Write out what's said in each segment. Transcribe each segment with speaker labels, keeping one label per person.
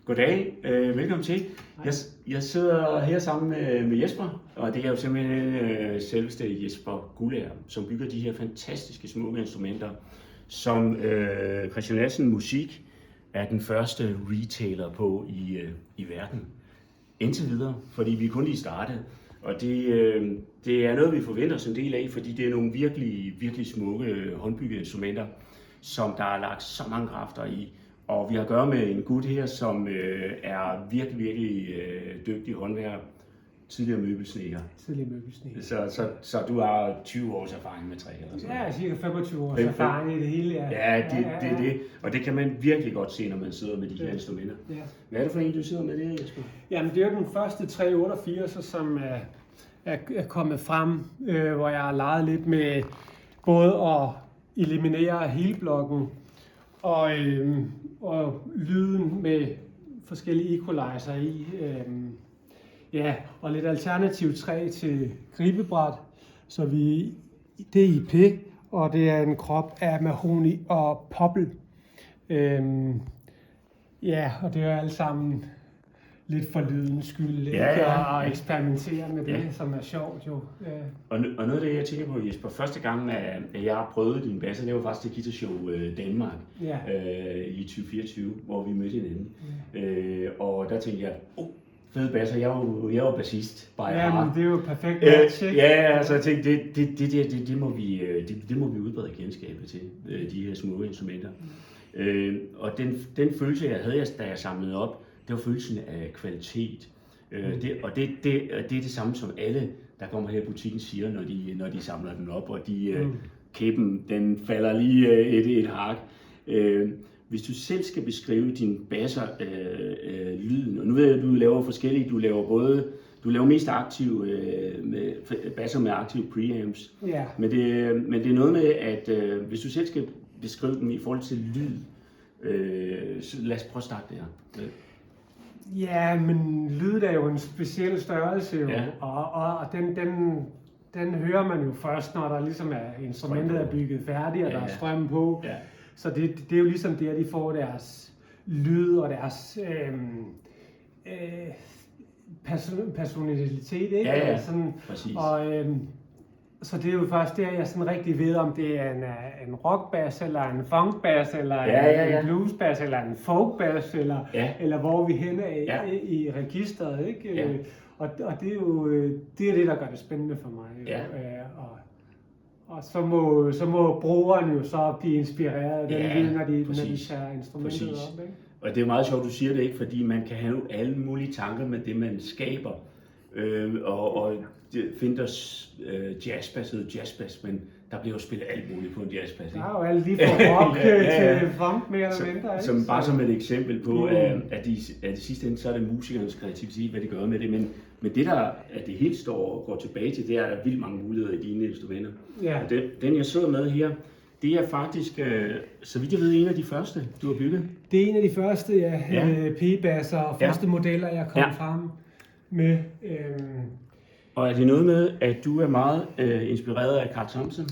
Speaker 1: Goddag, velkommen til. Jeg sidder her sammen med Jesper, og det er jo simpelthen selveste Jesper Guldager, som bygger de her fantastiske smukke instrumenter, som Christian Lassen Musik er den første retailer på i verden. Indtil videre, fordi vi kun lige startet. Og det er noget, vi forventer os en del af, fordi det er nogle virkelig, virkelig smukke håndbyggede instrumenter, som der er lagt så mange kræfter i. Og vi har at gøre med en gut her, som er virkelig, virkelig dygtig håndværker, tidligere møbelsnedker. Så du har 20 års erfaring med træ eller sådan noget?
Speaker 2: Ja, cirka 25 års erfaring i det hele.
Speaker 1: Ja, det er det. Og det kan man virkelig godt se, når man sidder med de her instrumenter. Ja. Hvad er det for en, du sidder med det, Jesper?
Speaker 2: Jamen, det er den første 388, som er kommet frem, hvor jeg har leget lidt med både at eliminere hele blokken og lyden med forskellige equalizer i. Og lidt alternativ træ til gribebræt. Så det er IP, og det er en krop af mahoni og poppel. Og det er alt sammen lidt for lydens skyld, og eksperimentere med det, som er sjovt jo.
Speaker 1: Og noget af det, jeg tænker på, Jesper, første gang, at jeg har prøvet din basse, det var faktisk det Guitar Show Danmark i 2024, hvor vi mødte hinanden. Og der tænkte jeg, fede basser, jeg var bassist.
Speaker 2: Men det er jo perfekt match, ikke?
Speaker 1: Altså jeg tænkte, det må vi udbrede kendskabet til, de her smukke instrumenter. Og den følelse, jeg havde, da jeg samlede op, det var følelsen af kvalitet. Det er det samme, som alle, der kommer her i butikken, siger, når de samler den op, og kæben, den falder lige et hak. Hvis du selv skal beskrive dine basser, lyden, og nu ved jeg, at du laver forskellige, du laver mest aktive basser med aktive preamps, men det er noget med, at hvis du selv skal beskrive dem i forhold til lyd, så lad os prøve at starte der.
Speaker 2: Ja, men lyd er jo en speciel størrelse, jo, og den hører man jo først, når der ligesom er instrumentet er bygget færdigt, og der er strøm på. Ja. Så det er jo ligesom der, de får deres lyd og deres personalitet, ikke?
Speaker 1: Ja, sådan, præcis.
Speaker 2: Så det er jo først der, jeg sådan rigtig ved, om det er en rockbass, eller en funkbass, eller en bluesbass, eller en folkbass, eller hvor vi hen er i registret, ikke? Ja. Og det er jo det, der gør det spændende for mig. Ja. Og så må brugeren jo så blive inspireret af den lyd, når de tager instrumentet op, ikke?
Speaker 1: Og det er jo meget sjovt, du siger det, ikke? Fordi man kan have alle mulige tanker med det, man skaber. Og Fenders jazzbass hedder jazzbass, men der bliver jo spillet alt muligt på en jazzbass.
Speaker 2: Der er jo alt lige fra rock til funk mere eller mindre.
Speaker 1: Bare som et eksempel på, at det sidste ende, så er det musikernes kreativitet, hvad de gør med det. Men det der, at det helt går tilbage til, det er, at der er vildt mange muligheder i dine instrumenter. Ja. Og den jeg sidder med her, det er faktisk, så vidt jeg ved, en af de første, du har bygget.
Speaker 2: Det er en af de første, P-basser og første modeller, jeg kom frem med.
Speaker 1: Og er det noget med, at du er meget inspireret af Carl Thompson?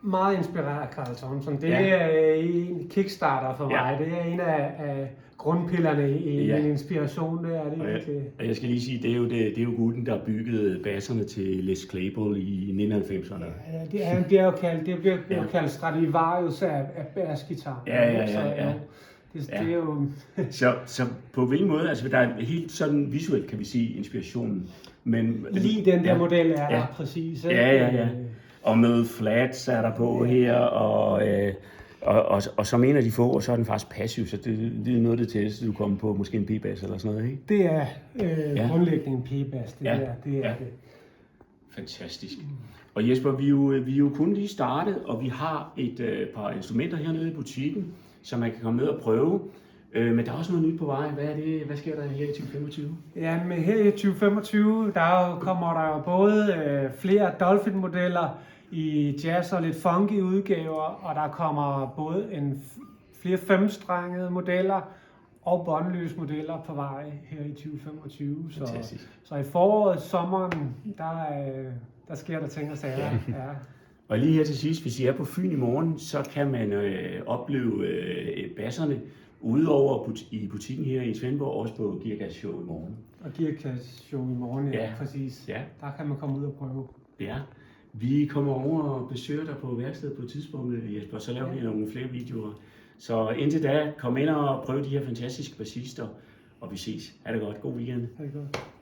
Speaker 2: Meget inspireret af Carl Thompson. Det er en kickstarter for mig. Det er en af grundpillerne i min inspiration. Det er det.
Speaker 1: Og jeg skal lige sige, det er jo gutten, der byggede basserne til Les Claypool i 1990'erne.
Speaker 2: Ja, det bliver jo kaldt Stradivarius af bassgitar.
Speaker 1: Ja.
Speaker 2: Det er jo...
Speaker 1: så på hvilken måde, altså der er helt sådan visuelt, kan vi sige, inspirationen. Men
Speaker 2: lige den der model er der præcis.
Speaker 1: Ja. Og med flats er der på her, og som en af de få, og så er den faktisk passiv, så det er noget det tætteste, du kommer på, måske en P-bass eller sådan noget, ikke?
Speaker 2: Det er grundlæggende en P-bass, det er det.
Speaker 1: Fantastisk. Og Jesper, vi er jo kun lige startet, og vi har et par instrumenter hernede i butikken, som man kan komme ned og prøve. Men der er også noget nyt på vej. Hvad sker der her i 2025?
Speaker 2: Ja, men her i 2025, kommer der både flere Dolphin-modeller i jazz og lidt funky udgaver, og der kommer både flere 5-strengede modeller og båndløse modeller på vej her i 2025. Så i foråret, sommeren, der sker der ting og sager. Ja.
Speaker 1: Og lige her til sidst, hvis I er på Fyn i morgen, så kan man opleve basserne Udover i butikken her i Svendborg, også på Geargas Show i morgen.
Speaker 2: Og Geargas Show i morgen, ja, præcis.
Speaker 1: Ja.
Speaker 2: Der kan man komme ud og prøve.
Speaker 1: Ja. Vi kommer over og besøger dig på værkstedet på et tidspunkt, Jesper, så laver vi nogle flere videoer. Så indtil da, kom ind og prøv de her fantastiske bassister, og vi ses. Ha' det godt. God weekend.
Speaker 2: Ha' det godt.